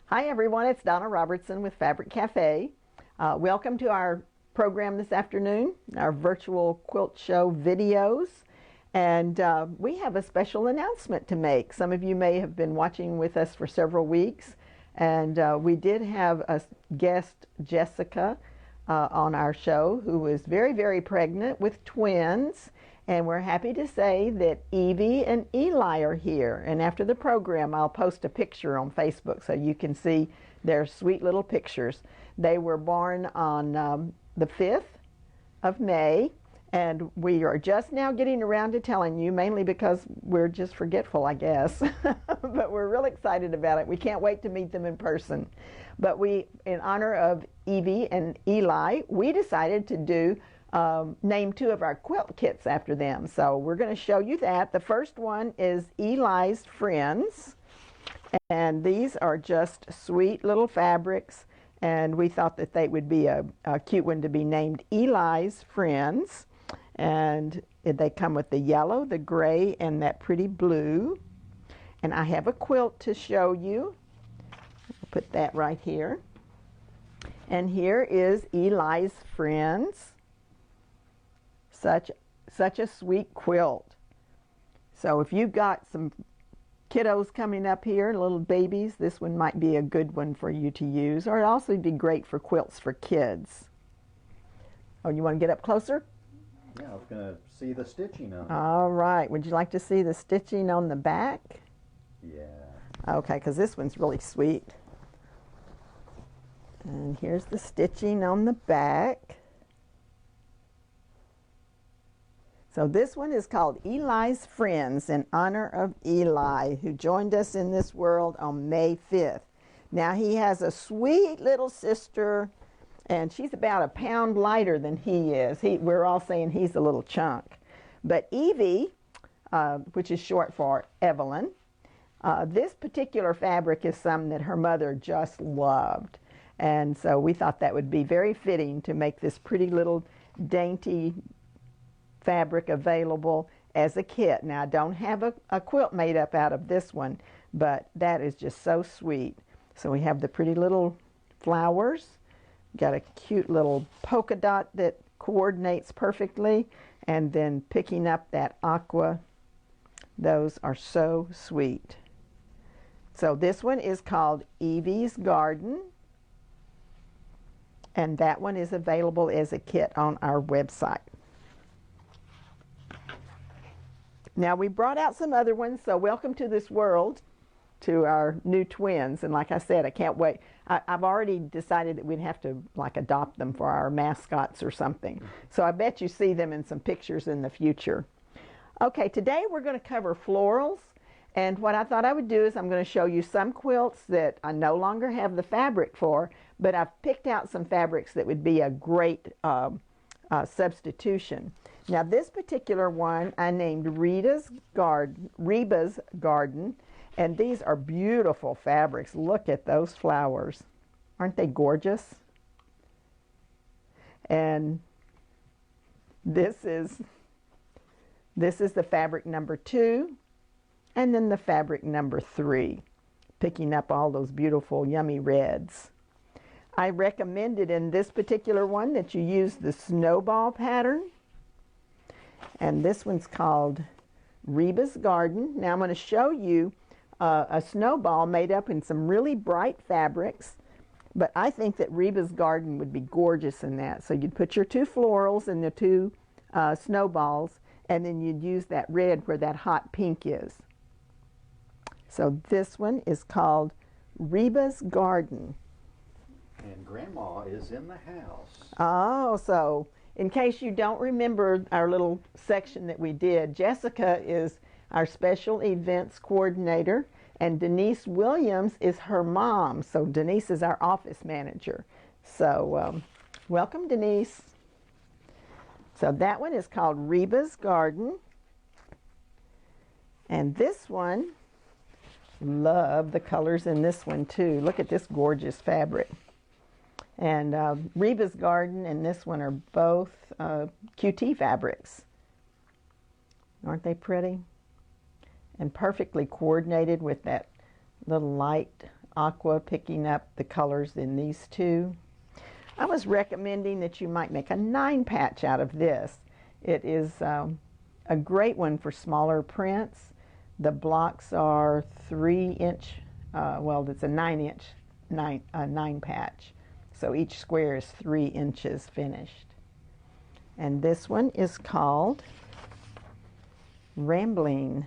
Hi everyone, it's Donna Robertson with Fabric Cafe. Welcome to our program this afternoon, our virtual quilt show videos. And we have a special announcement to make. Some of you may have been watching with us for several weeks. And we did have a guest, Jessica, on our show who is very, very pregnant with twins. And we're happy to say that Evie and Eli are here. And after the program, I'll post a picture on Facebook so you can see their sweet little pictures. They were born on the 5th of May. And we are just now getting around to telling you, mainly because we're just forgetful, I guess. But we're really excited about it. We can't wait to meet them in person. But we, in honor of Evie and Eli, we decided to name two of our quilt kits after them. So we're going to show you that. The first one is Eli's Friends. And these are just sweet little fabrics. And we thought that they would be a cute one to be named Eli's Friends. And they come with the yellow, the gray, and that pretty blue. And I have a quilt to show you. I'll put that right here. And here is Eli's Friends. Such a sweet quilt. So if you've got some kiddos coming up here, little babies, this one might be a good one for you to use. Or it'd also be great for quilts for kids. Oh, you want to get up closer? Yeah, I was going to see the stitching on it. All right. Would you like to see the stitching on the back? Yeah. Okay, because this one's really sweet. And here's the stitching on the back. So this one is called Eli's Friends in honor of Eli, who joined us in this world on May 5th. Now he has a sweet little sister, and she's about a pound lighter than he is. We're all saying he's a little chunk. But Evie, which is short for Evelyn, this particular fabric is some that her mother just loved. And so we thought that would be very fitting to make this pretty little dainty fabric available as a kit. Now I don't have a quilt made up out of this one, but that is just so sweet. So we have the pretty little flowers, got a cute little polka dot that coordinates perfectly, and then picking up that aqua. Those are so sweet. So this one is called Evie's Garden, and that one is available as a kit on our website. Now we brought out some other ones, so welcome to this world, to our new twins. And like I said, I can't wait. I've already decided that we'd have to like adopt them for our mascots or something. So I bet you see them in some pictures in the future. Okay, today we're going to cover florals. And what I thought I would do is I'm going to show you some quilts that I no longer have the fabric for, but I've picked out some fabrics that would be a great substitution. Now this particular one I named Reba's Garden, and these are beautiful fabrics. Look at those flowers. Aren't they gorgeous? And this is the fabric number 2, and then the fabric number 3, picking up all those beautiful yummy reds. I recommended in this particular one that you use the snowball pattern. And this one's called Reba's Garden. Now I'm going to show you a snowball made up in some really bright fabrics, but I think that Reba's Garden would be gorgeous in that. So you'd put your 2 florals and the 2 snowballs, and then you'd use that red where that hot pink is. So this one is called Reba's Garden. And Grandma is in the house. Oh, so in case you don't remember our little section that we did, Jessica is our special events coordinator, and Denise Williams is her mom. So Denise is our office manager. So welcome, Denise. So that one is called Reba's Garden. And this one, love the colors in this one too. Look at this gorgeous fabric. And Reba's Garden and this one are both QT fabrics. Aren't they pretty? And perfectly coordinated with that little light aqua, picking up the colors in these two. I was recommending that you might make a 9 patch out of this. It is a great one for smaller prints. The blocks are 3-inch, well, it's a 9-inch 9 patch. So each square is 3 inches finished. And this one is called Rambling.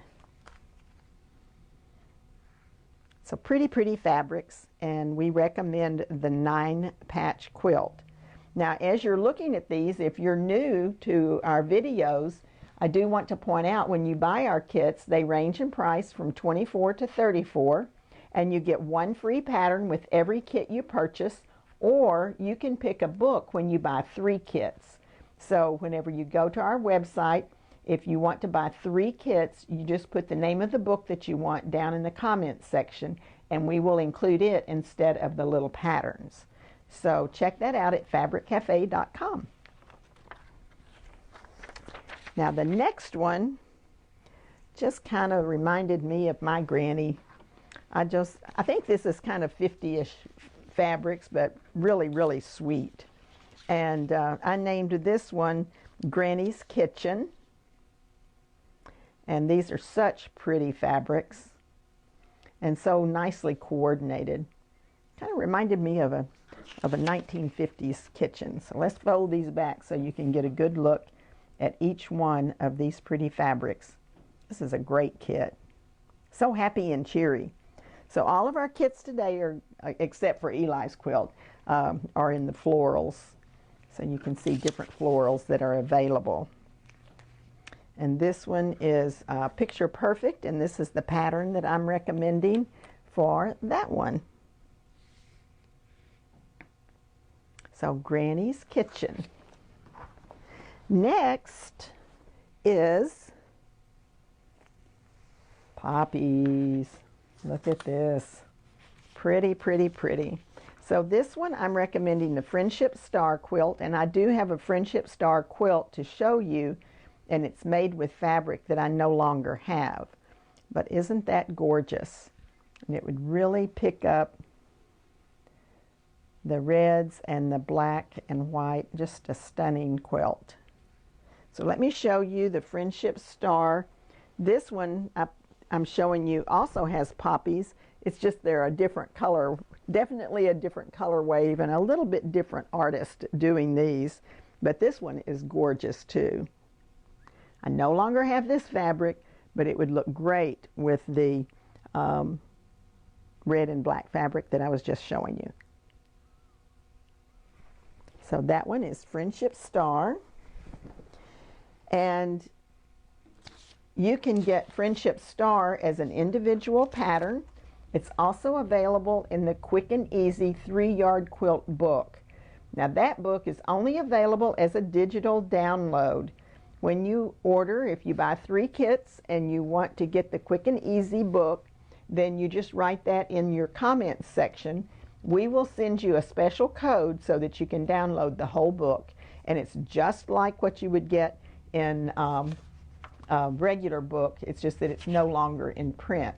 So pretty fabrics, and we recommend the 9 patch quilt. Now, as you're looking at these, if you're new to our videos, I do want to point out when you buy our kits, they range in price from $24 to $34, and you get 1 free pattern with every kit you purchase, or you can pick a book when you buy 3 kits. So whenever you go to our website, if you want to buy 3 kits, you just put the name of the book that you want down in the comments section, and we will include it instead of the little patterns. So check that out at fabriccafe.com. Now the next one just kind of reminded me of my granny. I think this is kind of 50-ish fabrics, but really sweet. And I named this one Granny's Kitchen. And these are such pretty fabrics and so nicely coordinated. Kind of reminded me of a 1950s kitchen. So let's fold these back so you can get a good look at each one of these pretty fabrics. This is a great kit. So happy and cheery. So all of our kits today are, except for Eli's quilt, are in the florals. So you can see different florals that are available. And this one is Picture Perfect, and this is the pattern that I'm recommending for that one. So Granny's Kitchen. Next is Poppies. Look at this. Pretty. So this one I'm recommending the Friendship Star quilt, and I do have a Friendship Star quilt to show you, and it's made with fabric that I no longer have. But isn't that gorgeous? And it would really pick up the reds and the black and white. Just a stunning quilt. So let me show you the Friendship Star. This one I'm showing you also has poppies. It's just they're a different color, definitely a different color wave, and a little bit different artist doing these. But this one is gorgeous too. I no longer have this fabric, but it would look great with the red and black fabric that I was just showing you. So that one is Friendship Star. And you can get Friendship Star as an individual pattern. It's also available in the Quick and Easy 3-Yard Quilt book. Now that book is only available as a digital download. When you order, if you buy 3 kits and you want to get the Quick and Easy book, then you just write that in your comments section. We will send you a special code so that you can download the whole book. And it's just like what you would get in a regular book. It's just that it's no longer in print.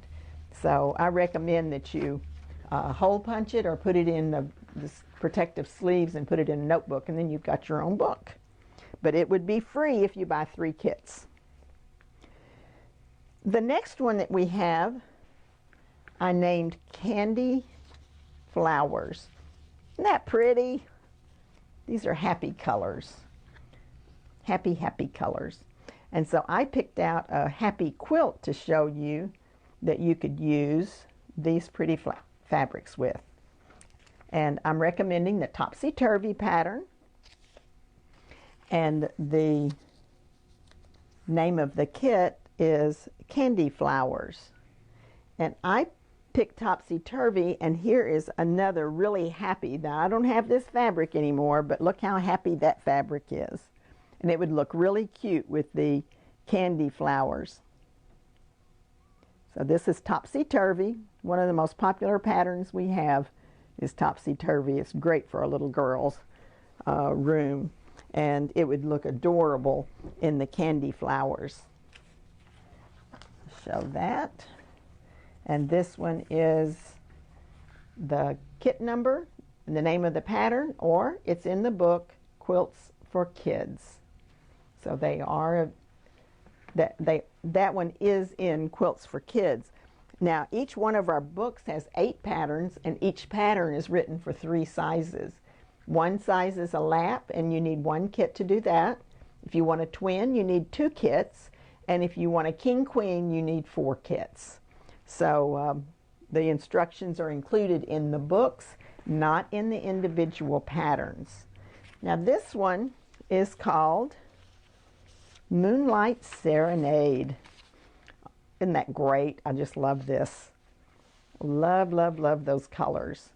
So I recommend that you hole punch it or put it in the protective sleeves and put it in a notebook, and then you've got your own book. But it would be free if you buy 3 kits. The next one that we have, I named Candy Flowers. Isn't that pretty? These are happy colors. Happy colors. And so I picked out a happy quilt to show you that you could use these pretty fabrics with. And I'm recommending the Topsy Turvy pattern. And the name of the kit is Candy Flowers. And I picked Topsy Turvy, and here is another really happy. Now I don't have this fabric anymore, but look how happy that fabric is. And it would look really cute with the candy flowers. So this is Topsy Turvy. One of the most popular patterns we have is Topsy Turvy. It's great for a little girl's room. And it would look adorable in the candy flowers. Show that. And this one is the kit number and the name of the pattern, or it's in the book Quilts for Kids. So they are that one is in Quilts for Kids. Now, each one of our books has 8 patterns, and each pattern is written for 3 sizes. One size is a lap, and you need 1 kit to do that. If you want a twin, you need 2 kits, and if you want a king queen, you need 4 kits. So the instructions are included in the books, not in the individual patterns. Now, this one is called Moonlight Serenade. Isn't that great? I just love this. Love, love, love those colors.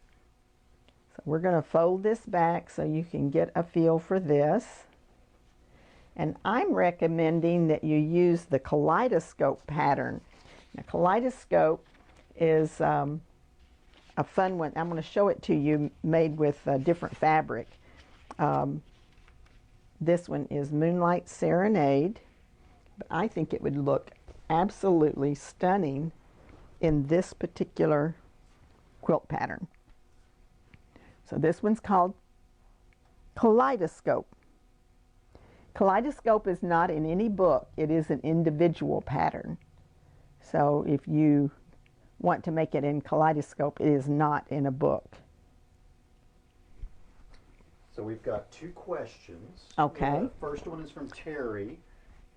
So we're going to fold this back so you can get a feel for this. And I'm recommending that you use the Kaleidoscope pattern. Now, Kaleidoscope is a fun one. I'm going to show it to you, made with different fabric. This one is Moonlight Serenade, but I think it would look absolutely stunning in this particular quilt pattern. So this one's called Kaleidoscope. Kaleidoscope is not in any book. It is an individual pattern. So if you want to make it in Kaleidoscope, it is not in a book. So we've got 2 questions. Okay. The first one is from Terry,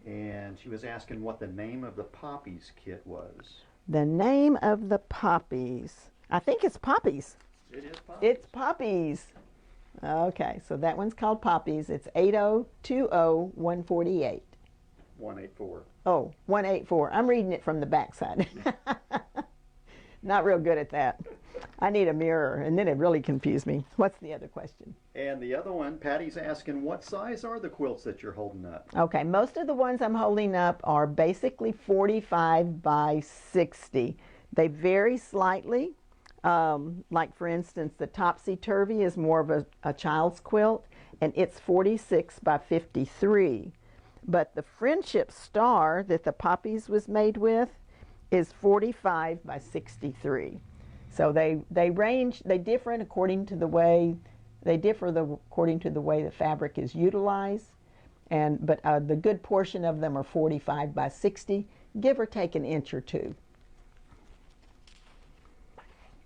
and she was asking what the name of the Poppies kit was. The name of the Poppies. I think it's Poppies. It is Poppies. It's Poppies. Okay, so that one's called Poppies. It's 8020148. 184. Oh, 184. I'm reading it from the back side. Not real good at that. I need a mirror, and then it really confused me. What's the other question? And the other one, Patty's asking, what size are the quilts that you're holding up? Okay, most of the ones I'm holding up are basically 45 by 60. They vary slightly. Like, for instance, the Topsy-Turvy is more of a child's quilt, and it's 46 by 53. But the Friendship Star that the Poppies was made with is 45 by 63. So they differ according to the way the fabric is utilized, but the good portion of them are 45 by 60, give or take an inch or 2.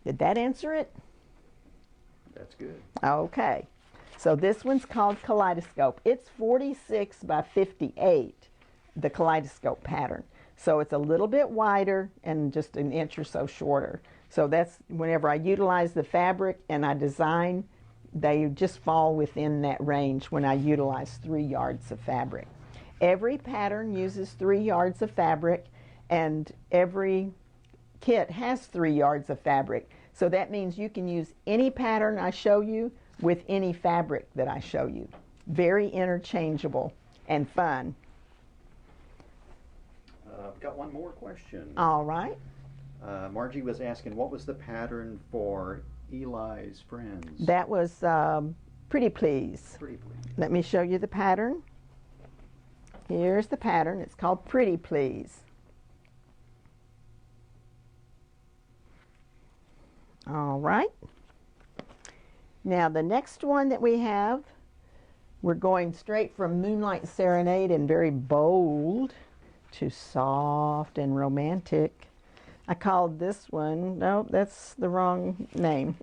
Did that answer it? That's good. Okay. So this one's called Kaleidoscope. It's 46 by 58, the Kaleidoscope pattern. So it's a little bit wider and just an inch or so shorter. So that's whenever I utilize the fabric and I design, they just fall within that range when I utilize 3 yards of fabric. Every pattern uses 3 yards of fabric, and every kit has 3 yards of fabric. So that means you can use any pattern I show you with any fabric that I show you. Very interchangeable and fun. I've got one more question. All right. Margie was asking, what was the pattern for Eli's friends? That was Pretty Please. Pretty Please. Let me show you the pattern. Here's the pattern. It's called Pretty Please. All right. Now the next one that we have, we're going straight from Moonlight Serenade and very bold to soft and romantic. I called this one, no, that's the wrong name.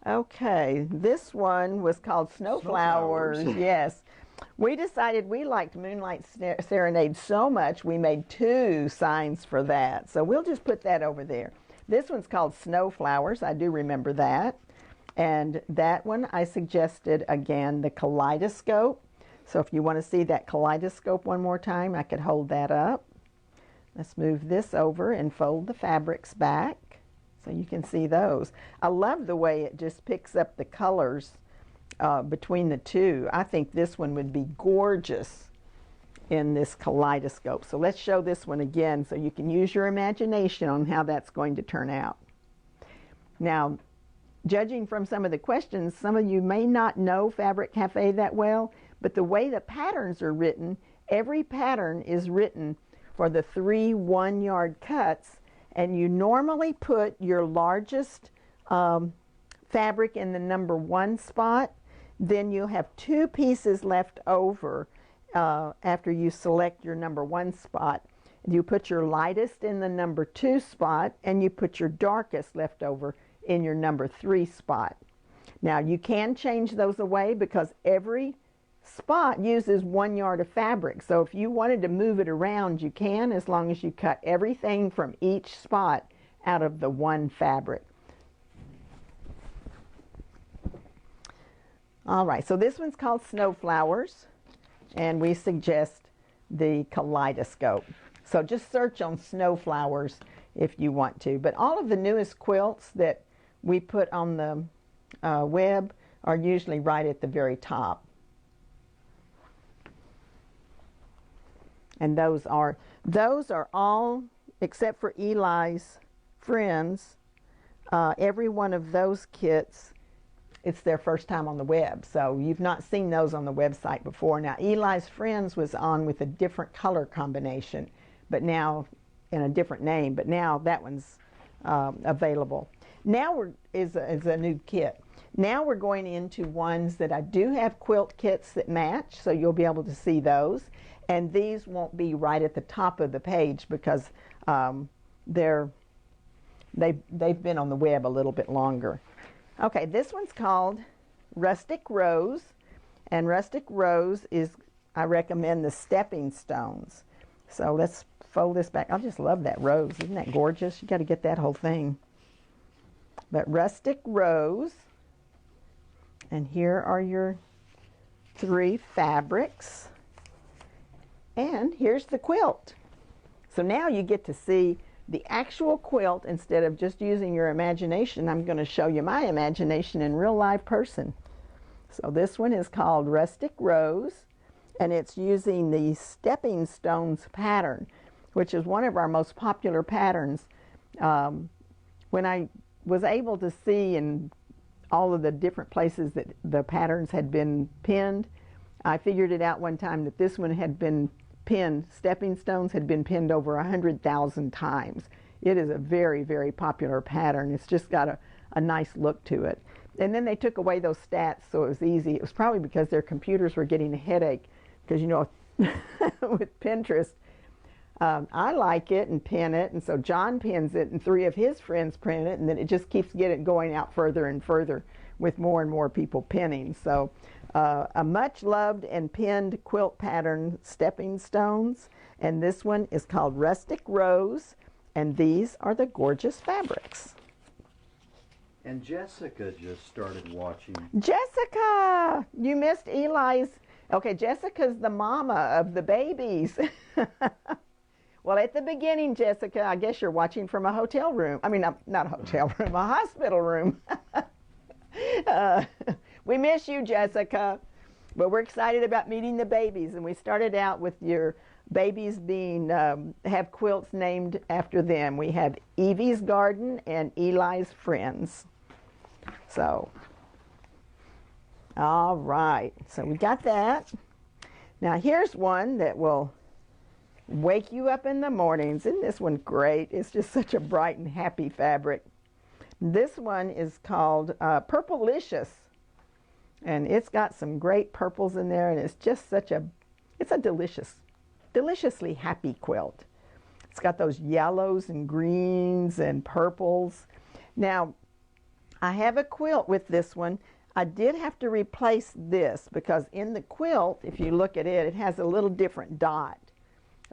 Okay, this one was called Snowflowers. Yes. We decided we liked Moonlight Serenade so much we made 2 signs for that. So we'll just put that over there. This one's called Snowflowers. I do remember that. And that one I suggested, again, the Kaleidoscope. So if you want to see that Kaleidoscope one more time, I could hold that up. Let's move this over and fold the fabrics back so you can see those. I love the way it just picks up the colors between the 2. I think this one would be gorgeous in this Kaleidoscope. So let's show this one again so you can use your imagination on how that's going to turn out. Now, judging from some of the questions, some of you may not know Fabric Cafe that well, but the way the patterns are written, every pattern is written for the 3 1-yard cuts, and you normally put your largest fabric in the number 1 spot. Then you'll have 2 pieces left over after you select your number 1 spot. You put your lightest in the number 2 spot, and you put your darkest left over in your number 3 spot. Now you can change those away because every spot uses 1 yard of fabric. So if you wanted to move it around, you can, as long as you cut everything from each spot out of the 1 fabric. All right, so this one's called Snowflowers, and we suggest the Kaleidoscope. So just search on Snowflowers if you want to. But all of the newest quilts that we put on the web are usually right at the very top. And those are all, except for Eli's Friends, every one of those kits, it's their first time on the web. So you've not seen those on the website before. Now Eli's Friends was on with a different color combination, but now in a different name, but now that one's available. Now is a new kit. Now we're going into ones that I do have quilt kits that match, so you'll be able to see those. And these won't be right at the top of the page because they've been on the web a little bit longer. Okay, this one's called Rustic Rose, and Rustic Rose is, I recommend the stepping stones. So let's fold this back. I just love that rose. Isn't that gorgeous? You got to get that whole thing. But Rustic Rose, and here are your 3 fabrics. And here's the quilt. So now you get to see the actual quilt instead of just using your imagination. I'm going to show you my imagination in real live person. So this one is called Rustic Rose, and it's using the Stepping Stones pattern, which is one of our most popular patterns. When I was able to see in all of the different places that the patterns had been pinned, I figured it out one time that this one had been pinned, Stepping Stones had been pinned over 100,000 times. It is a very, very popular pattern. It's just got a nice look to it. And then they took away those stats, so it was easy. It was probably because their computers were getting a headache, because you know, with Pinterest, I like it and pin it, and so John pins it, and 3 of his friends pin it, and then it just keeps getting going out further and further with more and more people pinning. So a much loved and pinned quilt pattern, Stepping Stones, and this one is called Rustic Rose, and these are the gorgeous fabrics. And Jessica just started watching. Jessica! You missed Eli's. Okay, Jessica's the mama of the babies. Well, at the beginning, Jessica, I guess you're watching from a hotel room. I mean, not a hotel room, a hospital room. We miss you, Jessica, but we're excited about meeting the babies. And we started out with your babies being, have quilts named after them. We have Evie's Garden and Eli's Friends. So, all right. So we got that. Now here's one that will wake you up in the mornings. Isn't this one great? It's just such a bright and happy fabric. This one is called Purplicious, and it's got some great purples in there, and it's just it's a deliciously happy quilt. It's got those yellows and greens and purples. Now, I have a quilt with this one. I did have to replace this because in the quilt, if you look at it, it has a little different dot.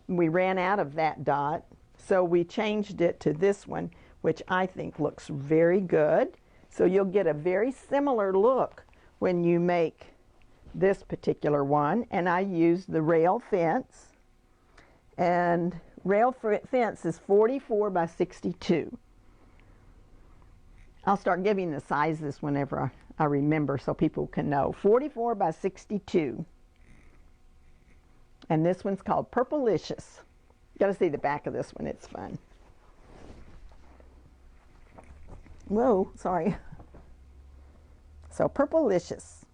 We ran out of that dot, so we changed it to this one, which I think looks very good. So you'll get a very similar look when you make this particular one. And I used the rail fence, and rail fence is 44 by 62. I'll start giving the sizes whenever I remember so people can know. 44 by 62. And this one's called Purplicious. You got to see the back of this one. It's fun. Whoa, sorry. So Purplicious.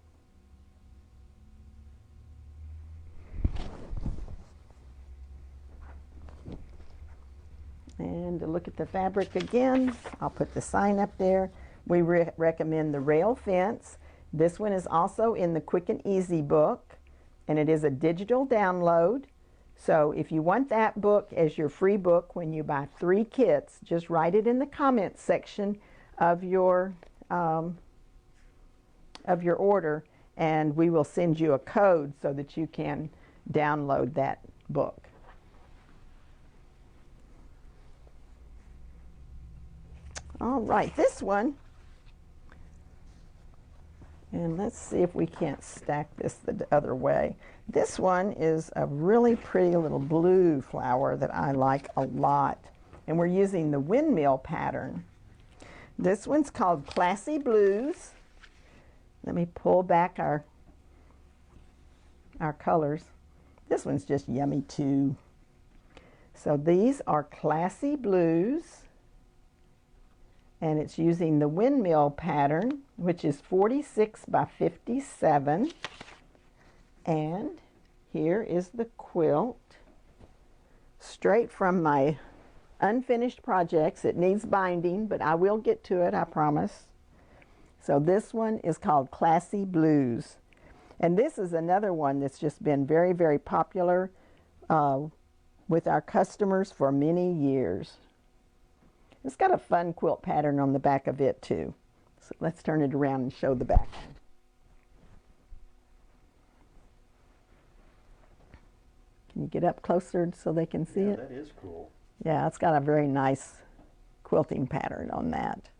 And to look at the fabric again, I'll put the sign up there. We recommend the rail fence. This one is also in the Quick and Easy book, and it is a digital download. So if you want that book as your free book when you buy 3 kits, just write it in the comments section of your order, and we will send you a code so that you can download that book. All right, this one, and let's see if we can't stack this the other way. This one is a really pretty little blue flower that I like a lot, and we're using the windmill pattern. This one's called Classy Blues. Let me pull back our colors. This one's just yummy too. So these are Classy Blues, and it's using the windmill pattern, which is 46 by 57. And here is the quilt, straight from my unfinished projects. It needs binding, but I will get to it, I promise. So this one is called Classy Blues. And this is another one that's just been very, very popular with our customers for many years. It's got a fun quilt pattern on the back of it too. So let's turn it around and show the back. Can you get up closer so they can see it? That is cool. Yeah, it's got a very nice quilting pattern on that.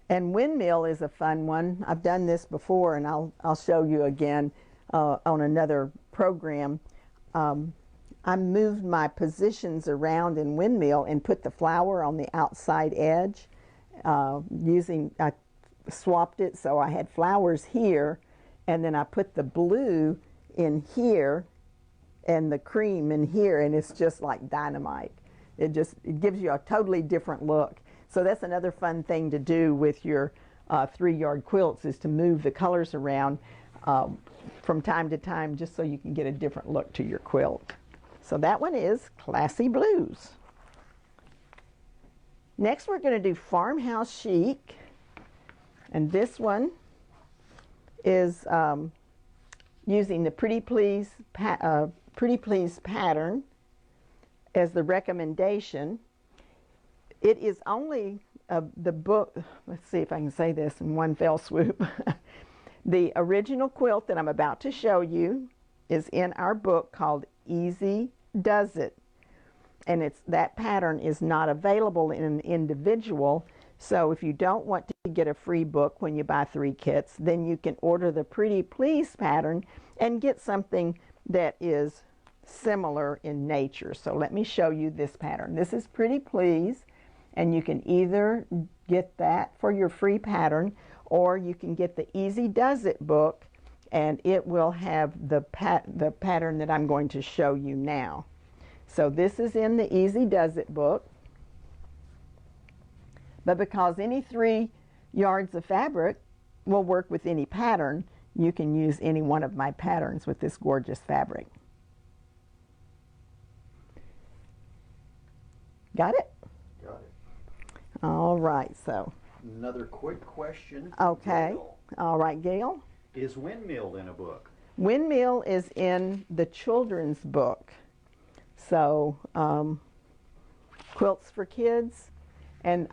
And windmill is a fun one. I've done this before, and I'll show you again on another program. I moved my positions around in windmill and put the flower on the outside edge. I swapped it so I had flowers here, and then I put the blue in here and the cream in here, and it's just like dynamite. It gives you a totally different look. So that's another fun thing to do with your 3-yard quilts, is to move the colors around from time to time, just so you can get a different look to your quilt. So that one is Classy Blues. Next we're going to do Farmhouse Chic, and this one is using the Pretty Please pattern as the recommendation. It is only the book, let's see if I can say this in one fell swoop. The original quilt that I'm about to show you is in our book called Easy Does It. And that pattern is not available in an individual. So if you don't want to get a free book when you buy 3 kits, then you can order the Pretty Please pattern and get something that is similar in nature. So let me show you this pattern. This is Pretty Please, and you can either get that for your free pattern, or you can get the Easy Does It book, and it will have the pattern that I'm going to show you now. So this is in the Easy Does It book, but because any 3 yards of fabric will work with any pattern, you can use any one of my patterns with this gorgeous fabric. Got it? Got it. All right, so. Another quick question. Okay. Gail. All right, Gail. Is windmill in a book? Windmill is in the children's book. So, Quilts for Kids, and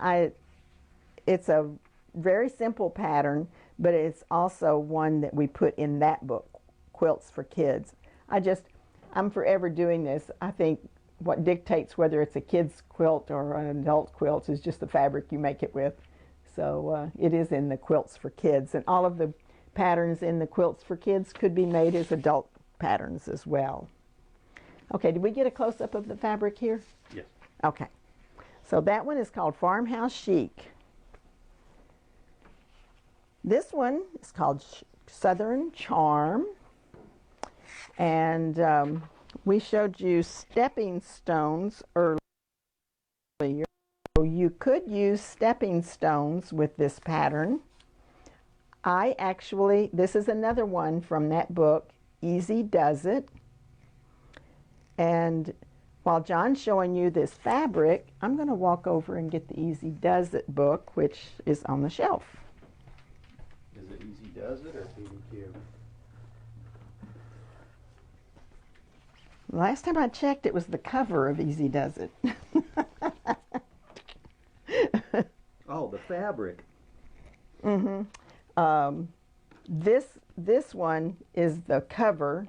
it's a very simple pattern, but it's also one that we put in that book, Quilts for Kids. I'm forever doing this. I think what dictates whether it's a kid's quilt or an adult quilt is just the fabric you make it with. So it is in the Quilts for Kids, and all of the patterns in the Quilts for Kids could be made as adult patterns as well. Okay, did we get a close-up of the fabric here? Yes. Okay, so that one is called Farmhouse Chic. This one is called Southern Charm, and we showed you stepping stones earlier. So you could use stepping stones with this pattern. This is another one from that book, Easy Does It. And while John's showing you this fabric, I'm going to walk over and get the Easy Does It book, which is on the shelf. Is it Easy Does It or PDQ? Last time I checked, it was the cover of Easy Does It. Oh, the fabric. This one is the cover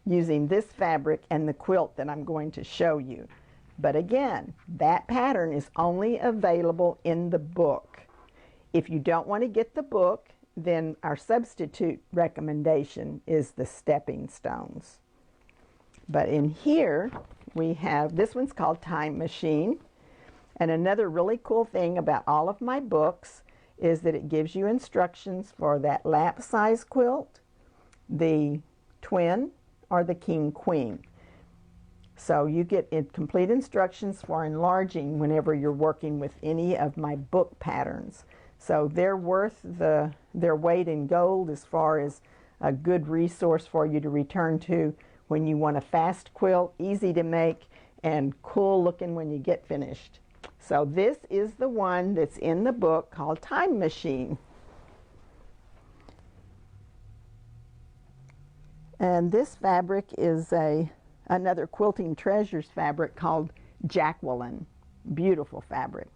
using this fabric and the quilt that I'm going to show you. But again, that pattern is only available in the book. If you don't want to get the book, then our substitute recommendation is the stepping stones. But in here, we have, this one's called Time Machine. And another really cool thing about all of my books is that it gives you instructions for that lap size quilt, the twin, or the king queen. So you get complete instructions for enlarging whenever you're working with any of my book patterns. So they're worth their weight in gold as far as a good resource for you to return to when you want a fast quilt, easy to make, and cool looking when you get finished. So this is the one that's in the book called Time Machine. And this fabric is another Quilting Treasures fabric called Jacqueline. Beautiful fabric.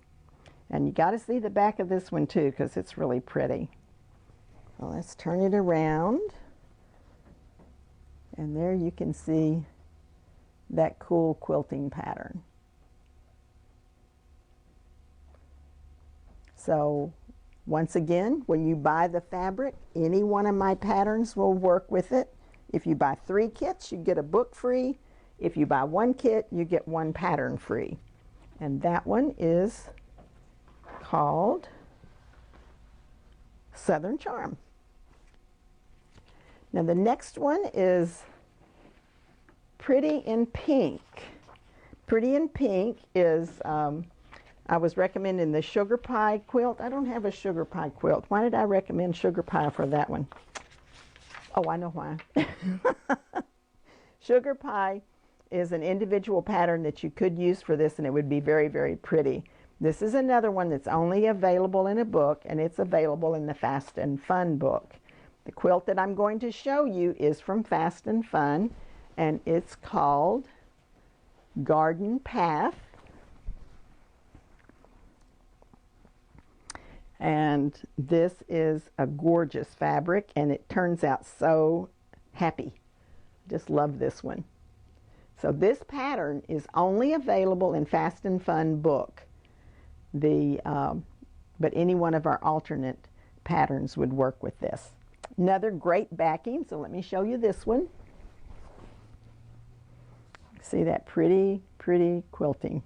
And you got to see the back of this one too, because it's really pretty. Well, let's turn it around. And there you can see that cool quilting pattern. So once again, when you buy the fabric, any one of my patterns will work with it. If you buy 3 kits, you get a book free. If you buy 1 kit, you get 1 pattern free. And that one is called Southern Charm. Now the next one is Pretty in Pink. Pretty in Pink is, I was recommending the Sugar Pie quilt. I don't have a Sugar Pie quilt. Why did I recommend Sugar Pie for that one? Oh, I know why. Sugar Pie is an individual pattern that you could use for this, and it would be very, very pretty. This is another one that's only available in a book, and it's available in the Fast and Fun book. The quilt that I'm going to show you is from Fast and Fun, and it's called Garden Path. And this is a gorgeous fabric, and it turns out so happy. Just love this one. So this pattern is only available in Fast and Fun book. But any one of our alternate patterns would work with this. Another great backing, so let me show you this one. See that pretty, pretty quilting.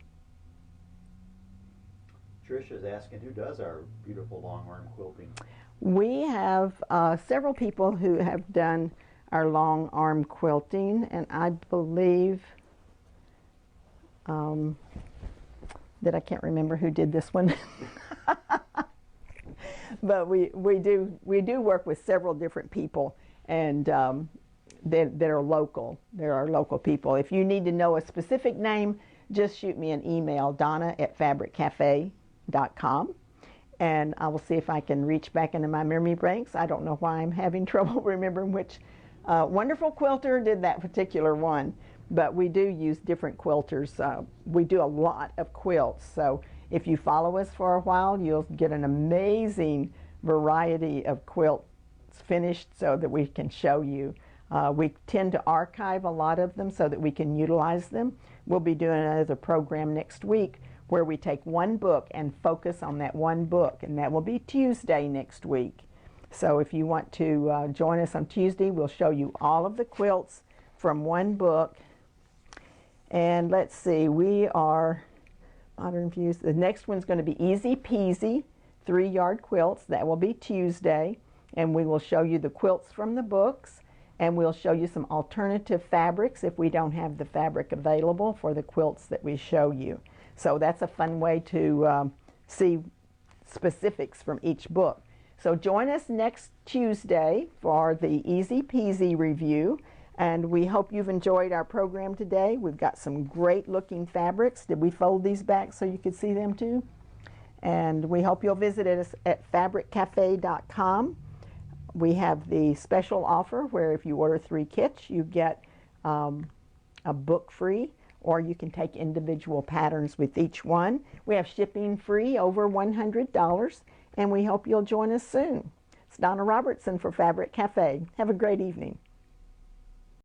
Trisha's asking who does our beautiful long arm quilting. We have several people who have done our long arm quilting, and I believe that I can't remember who did this one. But we do work with several different people, and that are local. There are local people. If you need to know a specific name, just shoot me an email, donna@fabriccafe.com, and I will see if I can reach back into my memory banks. I don't know why I'm having trouble remembering which wonderful quilter did that particular one, but we do use different quilters. We do a lot of quilts, so if you follow us for a while, you'll get an amazing variety of quilts finished so that we can show you. We tend to archive a lot of them so that we can utilize them. We'll be doing another program next week where we take one book and focus on that one book, and that will be Tuesday next week. So if you want to join us on Tuesday, we'll show you all of the quilts from one book. And let's see, we are Modern Views. The next one's going to be Easy Peasy 3-yard quilts. That will be Tuesday, and we will show you the quilts from the books, and we'll show you some alternative fabrics if we don't have the fabric available for the quilts that we show you. So that's a fun way to see specifics from each book. So join us next Tuesday for the Easy Peasy review, And we hope you've enjoyed our program today. We've got some great looking fabrics. Did we fold these back so you could see them too? And we hope you'll visit us at fabriccafe.com. We have the special offer where if you order 3 kits, you get a book free, or you can take individual patterns with each one. We have shipping free over $100, and we hope you'll join us soon. It's Donna Robertson for Fabric Cafe. Have a great evening.